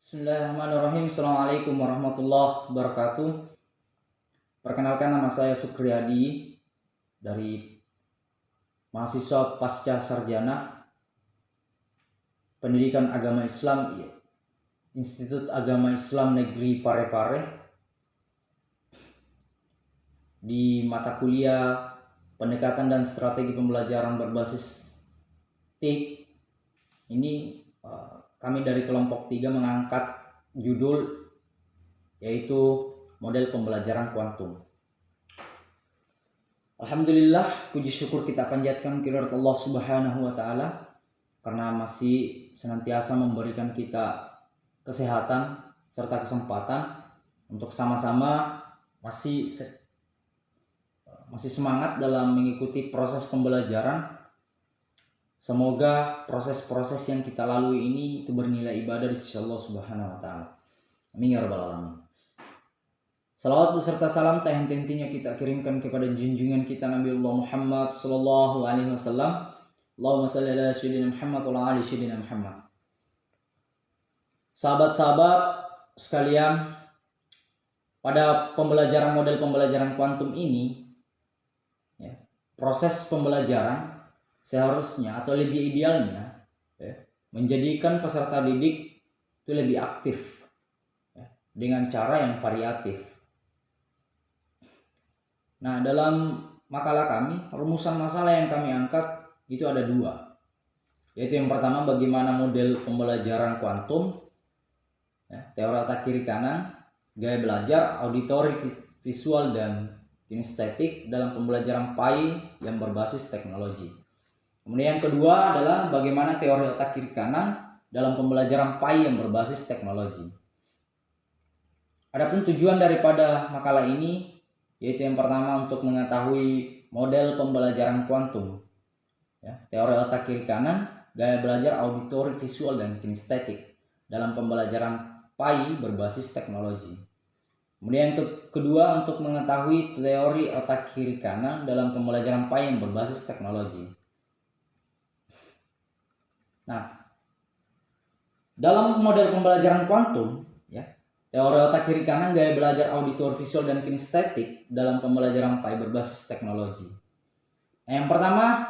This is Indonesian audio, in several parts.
Bismillahirrahmanirrahim. Assalamualaikum warahmatullahi wabarakatuh. Perkenalkan, nama saya Sukriyadi dari mahasiswa pasca sarjana Pendidikan Agama Islam Institut Agama Islam Negeri Parepare di mata kuliah Pendekatan dan Strategi Pembelajaran Berbasis TIK. Ini kami dari kelompok 3 mengangkat judul yaitu model pembelajaran kuantum. Alhamdulillah, puji syukur kita panjatkan kehadirat Allah Subhanahu wa taala karena masih senantiasa memberikan kita kesehatan serta kesempatan untuk sama-sama masih semangat dalam mengikuti proses pembelajaran. Semoga proses-proses yang kita lalui ini itu bernilai ibadah di sisi Allah Subhanahu wa taala. Amin ya rabbal alamin. Salawat beserta salam tak henti-hentinya kita kirimkan kepada junjungan kita Nabi Allah Muhammad sallallahu alaihi wasallam. Allahumma shalli ala sayyidina Muhammad wa ala ali sayyidina Muhammad. Sahabat-sahabat sekalian, pada pembelajaran model pembelajaran kuantum ini proses pembelajaran seharusnya atau lebih idealnya menjadikan peserta didik itu lebih aktif dengan cara yang variatif. Nah, dalam makalah kami, rumusan masalah yang kami angkat itu ada 2, yaitu yang pertama bagaimana model pembelajaran kuantum, teori otak kiri kanan, gaya belajar, auditori, visual, dan kinestetik dalam pembelajaran PAI yang berbasis teknologi. Kemudian yang kedua adalah bagaimana teori otak kiri kanan dalam pembelajaran PAI yang berbasis teknologi. Adapun tujuan daripada makalah ini yaitu yang pertama untuk mengetahui model pembelajaran kuantum, teori otak kiri kanan, gaya belajar, auditori, visual, dan kinestetik dalam pembelajaran PAI berbasis teknologi. Kemudian yang kedua untuk mengetahui teori otak kiri kanan dalam pembelajaran PAI yang berbasis teknologi. Nah, dalam model pembelajaran kuantum, teori otak kiri kanan, gaya belajar, auditor, visual, dan kinestetik dalam pembelajaran PAI berbasis teknologi. Nah, yang pertama,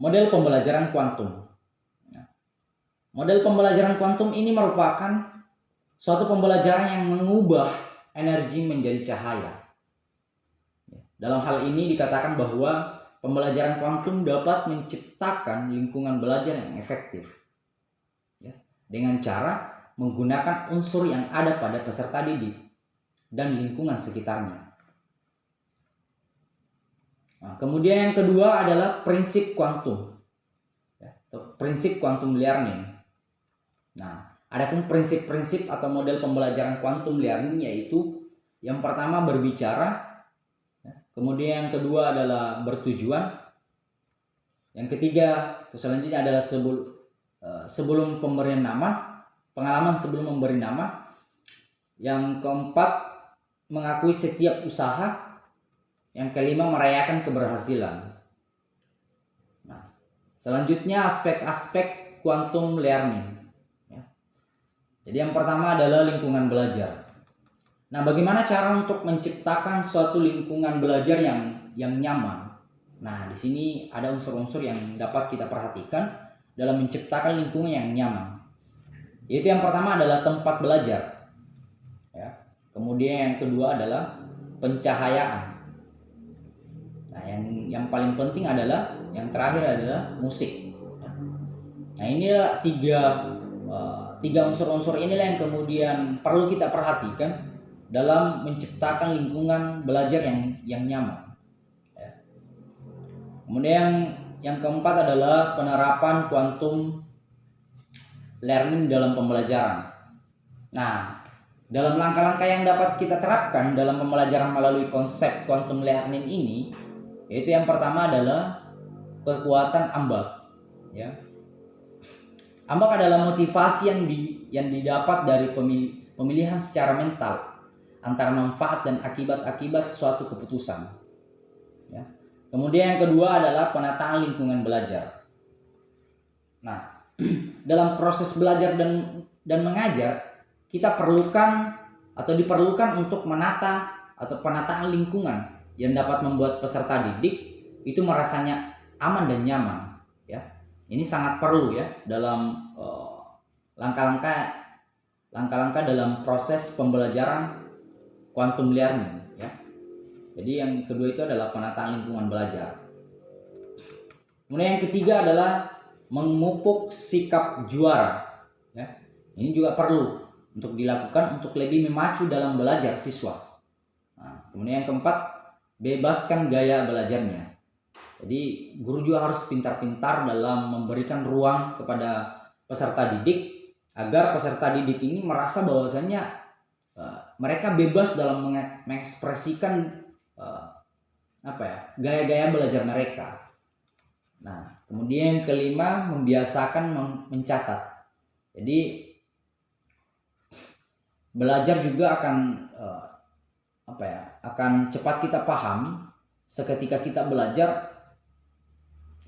model pembelajaran kuantum. Model pembelajaran kuantum ini merupakan suatu pembelajaran yang mengubah energi menjadi cahaya. Dalam hal ini dikatakan bahwa pembelajaran kuantum dapat menciptakan lingkungan belajar yang efektif dengan cara menggunakan unsur yang ada pada peserta didik dan lingkungan sekitarnya. Nah, kemudian yang kedua adalah prinsip kuantum, prinsip quantum learning. Nah, adapun prinsip-prinsip atau model pembelajaran quantum learning yaitu yang pertama berbicara, kemudian yang kedua adalah bertujuan, yang ketiga selanjutnya adalah sebelum pemberian nama, pengalaman sebelum memberi nama, yang keempat mengakui setiap usaha, yang kelima merayakan keberhasilan. Nah, selanjutnya aspek-aspek quantum learning. Jadi yang pertama adalah lingkungan belajar. Nah, bagaimana cara untuk menciptakan suatu lingkungan belajar yang nyaman? Nah, di sini ada unsur-unsur yang dapat kita perhatikan dalam menciptakan lingkungan yang nyaman. Yaitu yang pertama adalah tempat belajar. Kemudian yang kedua adalah pencahayaan. Nah, yang paling penting adalah yang terakhir adalah musik. Nah, inilah tiga unsur-unsur inilah yang kemudian perlu kita perhatikan dalam menciptakan lingkungan belajar yang nyaman. Kemudian yang keempat adalah penerapan quantum learning dalam pembelajaran. Nah, dalam langkah-langkah yang dapat kita terapkan dalam pembelajaran melalui konsep quantum learning ini, yaitu yang pertama adalah kekuatan ambag. Ambag adalah motivasi yang didapat dari pemilihan secara mental antara manfaat dan akibat-akibat suatu keputusan. Kemudian yang kedua adalah penataan lingkungan belajar. Nah, dalam proses belajar dan mengajar, kita perlukan atau diperlukan untuk menata atau penataan lingkungan yang dapat membuat peserta didik itu merasanya aman dan nyaman, ya. Ini sangat perlu ya dalam langkah-langkah dalam proses pembelajaran quantum learning, ya. Jadi yang kedua itu adalah penataan lingkungan belajar. Kemudian yang ketiga adalah memupuk sikap juara, ya. Ini juga perlu untuk dilakukan untuk lebih memacu dalam belajar siswa. Nah, kemudian yang keempat, bebaskan gaya belajarnya. Jadi guru juga harus pintar-pintar dalam memberikan ruang kepada peserta didik agar peserta didik ini merasa bahwasannya mereka bebas dalam mengekspresikan gaya-gaya belajar mereka. Nah, kemudian yang kelima, membiasakan mencatat. Jadi belajar juga akan cepat kita pahami seketika kita belajar.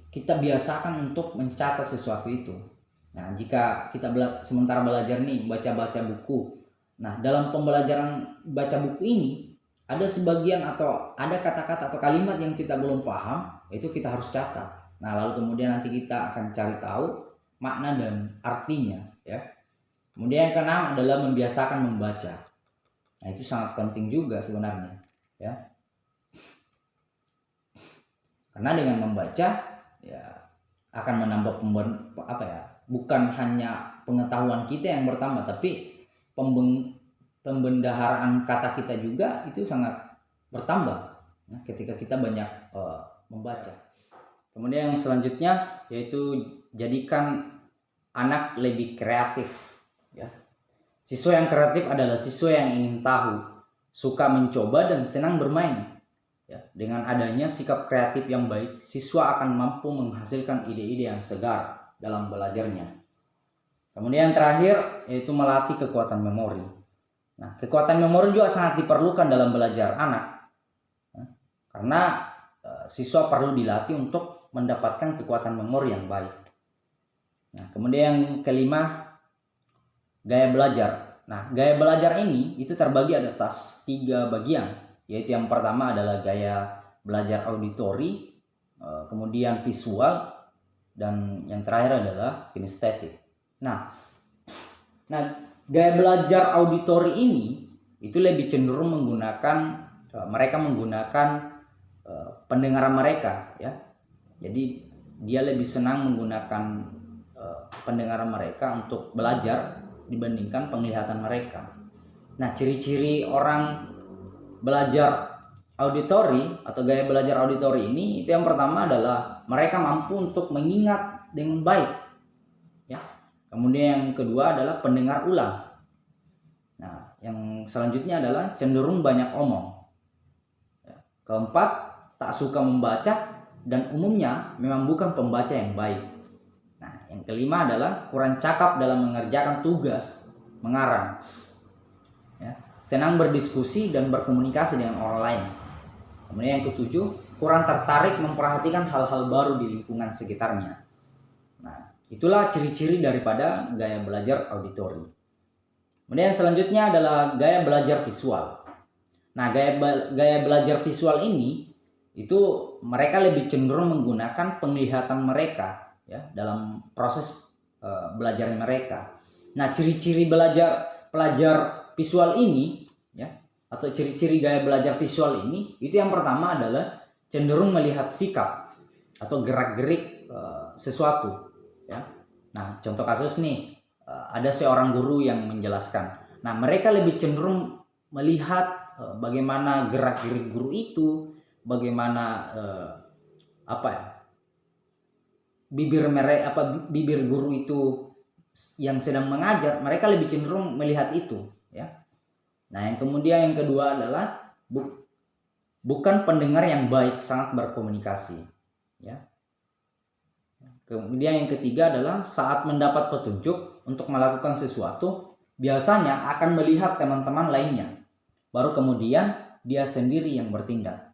Kita biasakan untuk mencatat sesuatu itu. Nah, jika kita sementara belajar nih baca-baca buku. Nah, dalam pembelajaran baca buku ini ada sebagian atau ada kata-kata atau kalimat yang kita belum paham, itu kita harus catat. Nah, lalu kemudian nanti kita akan cari tahu makna dan artinya, ya. Kemudian yang keenam adalah membiasakan membaca. Nah, itu sangat penting juga sebenarnya, ya. Karena dengan membaca ya akan menambah bukan hanya pengetahuan kita yang bertambah, tapi pembendaharaan kata kita juga itu sangat bertambah ketika kita banyak membaca. Kemudian yang selanjutnya yaitu jadikan anak lebih kreatif, ya. Siswa yang kreatif adalah siswa yang ingin tahu, suka mencoba dan senang bermain. Ya, dengan adanya sikap kreatif yang baik, siswa akan mampu menghasilkan ide-ide yang segar dalam belajarnya. Kemudian yang terakhir yaitu melatih kekuatan memori. Nah, kekuatan memori juga sangat diperlukan dalam belajar anak, karena siswa perlu dilatih untuk mendapatkan kekuatan memori yang baik. Nah, kemudian yang kelima, gaya belajar. Nah, gaya belajar ini itu terbagi atas 3 bagian. Yaitu yang pertama adalah gaya belajar auditori, kemudian visual, dan yang terakhir adalah kinestetik. Nah, gaya belajar auditori ini itu lebih cenderung mereka menggunakan pendengaran mereka, ya. Jadi dia lebih senang menggunakan pendengaran mereka untuk belajar dibandingkan penglihatan mereka. Nah, ciri-ciri orang belajar auditori atau gaya belajar auditori ini itu yang pertama adalah mereka mampu untuk mengingat dengan baik, ya. Kemudian yang kedua adalah pendengar ulang. Nah, yang selanjutnya adalah cenderung banyak omong, ya. Keempat, tak suka membaca dan umumnya memang bukan pembaca yang baik. Nah, yang kelima adalah kurang cakap dalam mengerjakan tugas mengarang, ya. Senang berdiskusi dan berkomunikasi dengan orang lain. Kemudian yang ketujuh, kurang tertarik memperhatikan hal-hal baru di lingkungan sekitarnya. Nah, itulah ciri-ciri daripada gaya belajar auditori. Kemudian yang selanjutnya adalah gaya belajar visual. Nah, gaya belajar visual ini itu mereka lebih cenderung menggunakan penglihatan mereka, ya, dalam proses belajar mereka. Nah, ciri-ciri pelajar visual ini, ya, atau ciri-ciri gaya belajar visual ini itu yang pertama adalah cenderung melihat sikap atau gerak-gerik sesuatu, ya. Nah, contoh kasus nih, ada seorang guru yang menjelaskan. Nah, mereka lebih cenderung melihat bagaimana gerak-gerik guru itu, bagaimana bibir guru itu yang sedang mengajar, mereka lebih cenderung melihat itu, ya. Nah, yang kemudian yang kedua adalah bukan pendengar yang baik, sangat berkomunikasi, ya. Kemudian yang ketiga adalah saat mendapat petunjuk untuk melakukan sesuatu, biasanya akan melihat teman-teman lainnya, baru kemudian dia sendiri yang bertindak.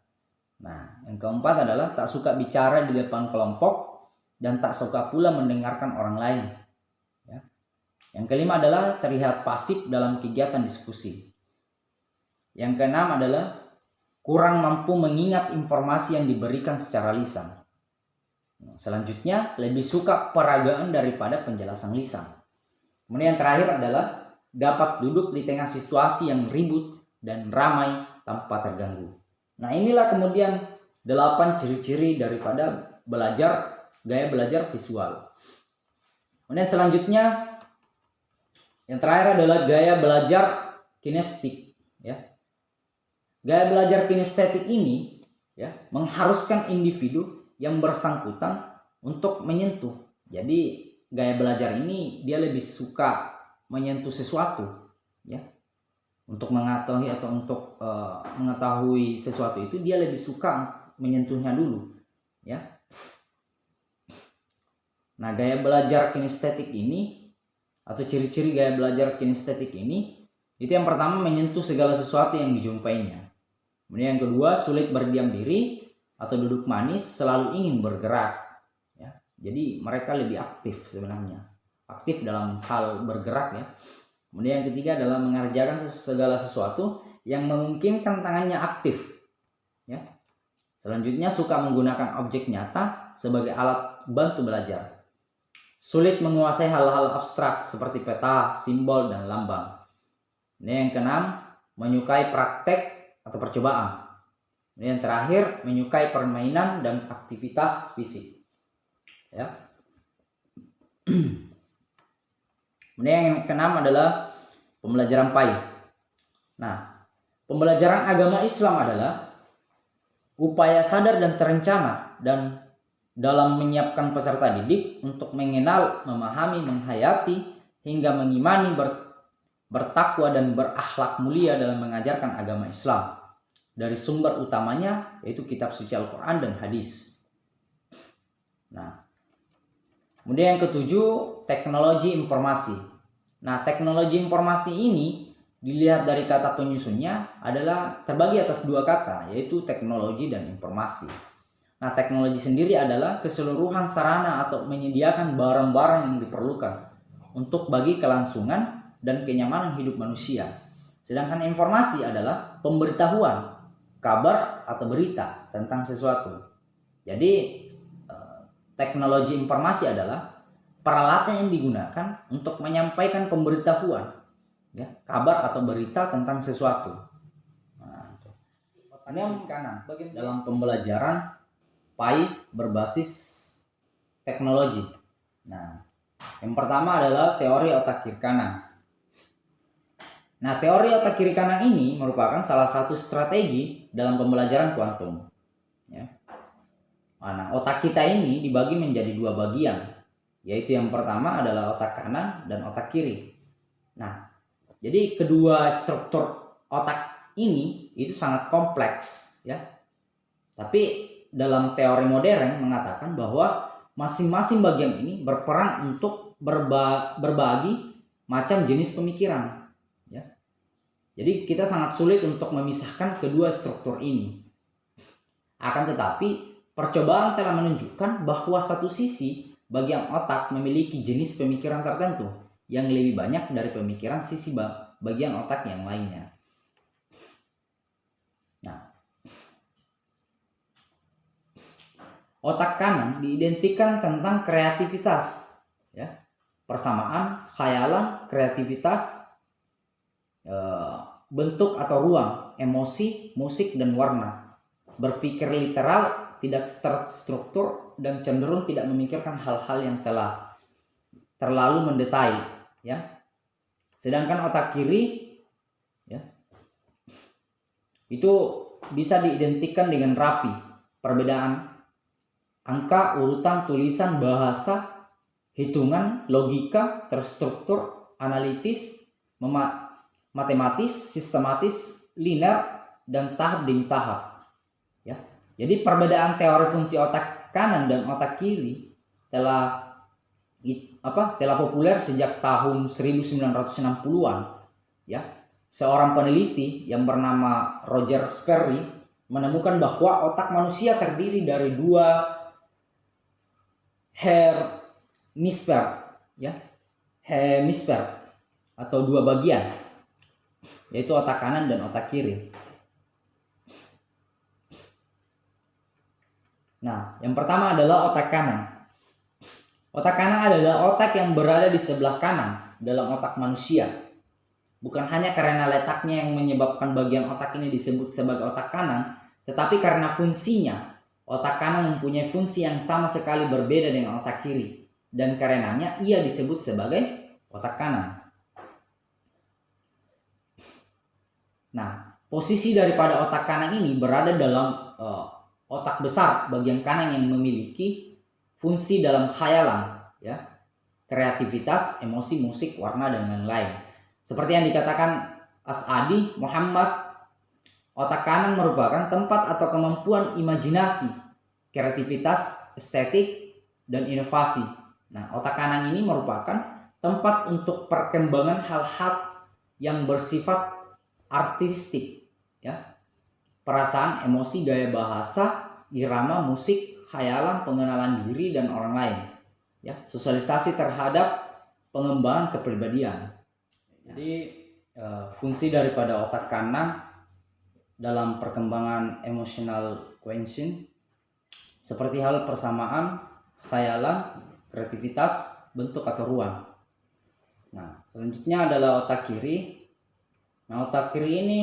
Nah, yang keempat adalah tak suka bicara di depan kelompok dan tak suka pula mendengarkan orang lain, ya. Yang kelima adalah terlihat pasif dalam kegiatan diskusi. Yang keenam adalah kurang mampu mengingat informasi yang diberikan secara lisan. Selanjutnya, lebih suka peragaan daripada penjelasan lisan. Kemudian yang terakhir adalah dapat duduk di tengah situasi yang ribut dan ramai tanpa terganggu. Nah, inilah kemudian 8 ciri-ciri daripada gaya belajar visual. Kemudian selanjutnya yang terakhir adalah gaya belajar kinestetik, ya. Gaya belajar kinestetik ini, ya, mengharuskan individu yang bersangkutan untuk menyentuh. Jadi gaya belajar ini dia lebih suka menyentuh sesuatu, ya. Untuk mengetahui atau untuk mengetahui sesuatu itu dia lebih suka menyentuhnya dulu, ya. Nah, gaya belajar kinestetik ini atau ciri-ciri gaya belajar kinestetik ini itu yang pertama menyentuh segala sesuatu yang dijumpainya. Kemudian yang kedua sulit berdiam diri atau duduk manis, selalu ingin bergerak, ya. Jadi mereka lebih aktif sebenarnya, aktif dalam hal bergerak, ya. Kemudian yang ketiga adalah mengerjakan segala sesuatu yang memungkinkan tangannya aktif, ya. Selanjutnya suka menggunakan objek nyata sebagai alat bantu belajar. Sulit menguasai hal-hal abstrak seperti peta, simbol, dan lambang. Ini yang keenam, menyukai praktek atau percobaan. Ini yang terakhir, menyukai permainan dan aktivitas fisik, ya. Kemudian yang keenam adalah pembelajaran PAI. Nah, pembelajaran agama Islam adalah upaya sadar dan terencana dan dalam menyiapkan peserta didik untuk mengenal, memahami, menghayati, hingga mengimani, bertakwa, dan berakhlak mulia dalam mengajarkan agama Islam dari sumber utamanya yaitu kitab suci Al-Quran dan hadis. Nah, kemudian yang ketujuh, teknologi informasi. Nah, teknologi informasi ini dilihat dari kata penyusunnya adalah terbagi atas 2 kata, yaitu teknologi dan informasi. Nah, teknologi sendiri adalah keseluruhan sarana atau menyediakan barang-barang yang diperlukan untuk bagi kelangsungan dan kenyamanan hidup manusia. Sedangkan informasi adalah pemberitahuan, kabar atau berita tentang sesuatu. Jadi teknologi informasi adalah peralatan yang digunakan untuk menyampaikan pemberitahuan, ya, kabar atau berita tentang sesuatu. Nah, ini yang kanan dalam pembelajaran PAI berbasis teknologi. Nah, yang pertama adalah teori otak kiri kanan. Nah, teori otak kiri kanan ini merupakan salah satu strategi dalam pembelajaran kuantum, ya. Nah, otak kita ini dibagi menjadi 2 bagian, yaitu yang pertama adalah otak kanan dan otak kiri. Nah, jadi kedua struktur otak ini itu sangat kompleks, ya. Tapi dalam teori modern mengatakan bahwa masing-masing bagian ini berperan untuk berbagi macam jenis pemikiran, ya. Jadi kita sangat sulit untuk memisahkan kedua struktur ini. Akan tetapi percobaan telah menunjukkan bahwa satu sisi bagian otak memiliki jenis pemikiran tertentu yang lebih banyak dari pemikiran sisi bagian otak yang lainnya. Otak kanan diidentikan tentang kreativitas, ya, persamaan, khayalan, kreativitas, bentuk atau ruang, emosi, musik, dan warna. Berpikir literal, tidak terstruktur, dan cenderung tidak memikirkan hal-hal yang terlalu mendetail, ya. Sedangkan otak kiri, ya, itu bisa diidentikan dengan rapi, perbedaan angka, urutan, tulisan, bahasa, hitungan, logika, terstruktur, analitis, matematis, sistematis, linear, dan tahap demi tahap, ya. Jadi perbedaan teori fungsi otak kanan dan otak kiri telah populer sejak tahun 1960-an, ya. Seorang peneliti yang bernama Roger Sperry menemukan bahwa otak manusia terdiri dari 2 hemisfer, ya. hemisfer atau dua bagian, yaitu otak kanan dan otak kiri. Nah, yang pertama adalah otak kanan. Otak kanan adalah otak yang berada di sebelah kanan dalam otak manusia. Bukan hanya karena letaknya yang menyebabkan bagian otak ini disebut sebagai otak kanan, tetapi karena fungsinya. Otak kanan mempunyai fungsi yang sama sekali berbeda dengan otak kiri, dan karenanya ia disebut sebagai otak kanan. Nah, posisi daripada otak kanan ini berada dalam otak besar bagian kanan yang memiliki fungsi dalam khayalan, ya, kreativitas, emosi, musik, warna, dan lain-lain. Seperti yang dikatakan As-Adi Muhammad, otak kanan merupakan tempat atau kemampuan imajinasi, kreativitas, estetik, dan inovasi. Nah, otak kanan ini merupakan tempat untuk perkembangan hal-hal yang bersifat artistik, ya, perasaan, emosi, gaya bahasa, irama, musik, khayalan, pengenalan diri dan orang lain, ya, sosialisasi terhadap pengembangan kepribadian. Jadi fungsi daripada otak kanan dalam perkembangan emotional quotient seperti hal persamaan, khayalan, kreativitas, bentuk atau ruang. Nah, selanjutnya adalah otak kiri. Nah, otak kiri ini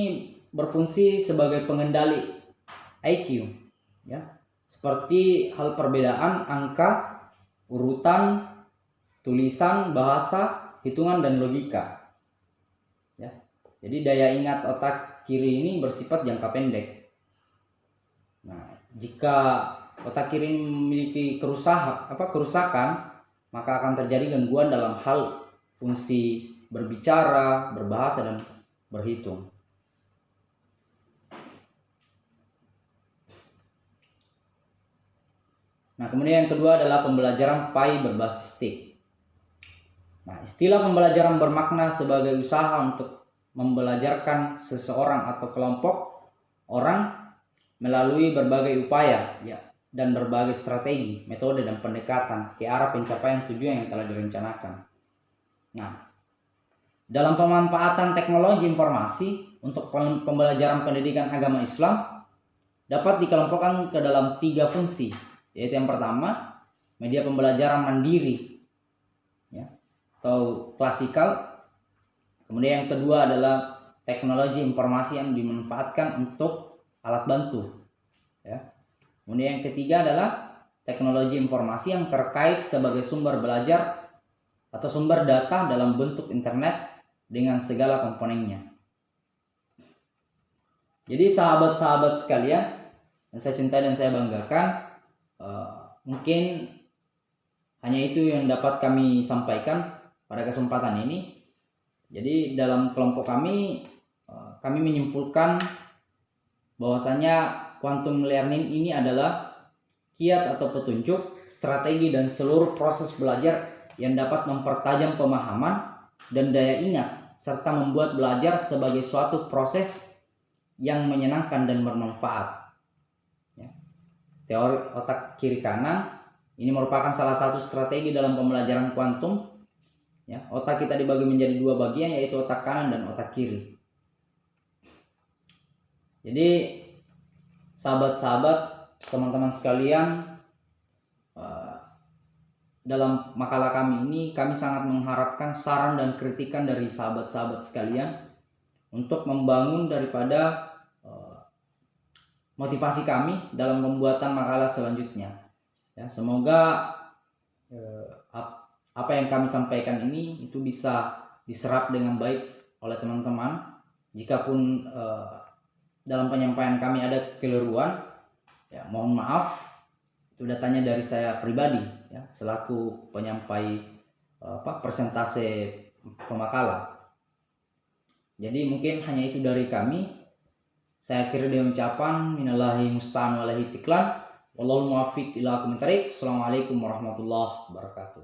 berfungsi sebagai pengendali IQ, ya, seperti hal perbedaan angka, urutan, tulisan, bahasa, hitungan, dan logika. Ya, jadi daya ingat otak kiri ini bersifat jangka pendek. Nah, jika otak kiri ini memiliki kerusakan, maka akan terjadi gangguan dalam hal fungsi berbicara, berbahasa, dan berhitung. Nah, kemudian yang kedua adalah pembelajaran pai berbasis stick. Nah, istilah pembelajaran bermakna sebagai usaha untuk membelajarkan seseorang atau kelompok orang melalui berbagai upaya, ya, dan berbagai strategi, metode, dan pendekatan ke arah pencapaian tujuan yang telah direncanakan. Nah, dalam pemanfaatan teknologi informasi untuk pembelajaran pendidikan agama Islam dapat dikelompokkan ke dalam 3 fungsi, yaitu yang pertama, media pembelajaran mandiri, ya, atau klasikal. Kemudian yang kedua adalah teknologi informasi yang dimanfaatkan untuk alat bantu, ya. Kemudian yang ketiga adalah teknologi informasi yang terkait sebagai sumber belajar atau sumber data dalam bentuk internet dengan segala komponennya. Jadi sahabat-sahabat sekalian yang saya cintai dan saya banggakan, mungkin hanya itu yang dapat kami sampaikan pada kesempatan ini. Jadi dalam kelompok kami menyimpulkan bahwasanya quantum learning ini adalah kiat atau petunjuk, strategi, dan seluruh proses belajar yang dapat mempertajam pemahaman dan daya ingat serta membuat belajar sebagai suatu proses yang menyenangkan dan bermanfaat. Ya. Teori otak kiri kanan ini merupakan salah satu strategi dalam pembelajaran kuantum. Ya, otak kita dibagi menjadi 2 bagian, yaitu otak kanan dan otak kiri. Jadi sahabat-sahabat, teman-teman sekalian, dalam makalah kami ini kami sangat mengharapkan saran dan kritikan dari sahabat-sahabat sekalian untuk membangun daripada motivasi kami dalam pembuatan makalah selanjutnya. Ya, semoga apa yang kami sampaikan ini itu bisa diserap dengan baik oleh teman-teman. Jikapun dalam penyampaian kami ada keliruan, ya mohon maaf, itu datanya dari saya pribadi, ya, selaku penyampai persentase pemakalah. Jadi mungkin hanya itu dari kami. Saya akhiri dengan ucapan minallahi musta'an walahi tiklan, wallahul muwaffiq ila aqwamit thoriq. Assalamualaikum warahmatullahi wabarakatuh.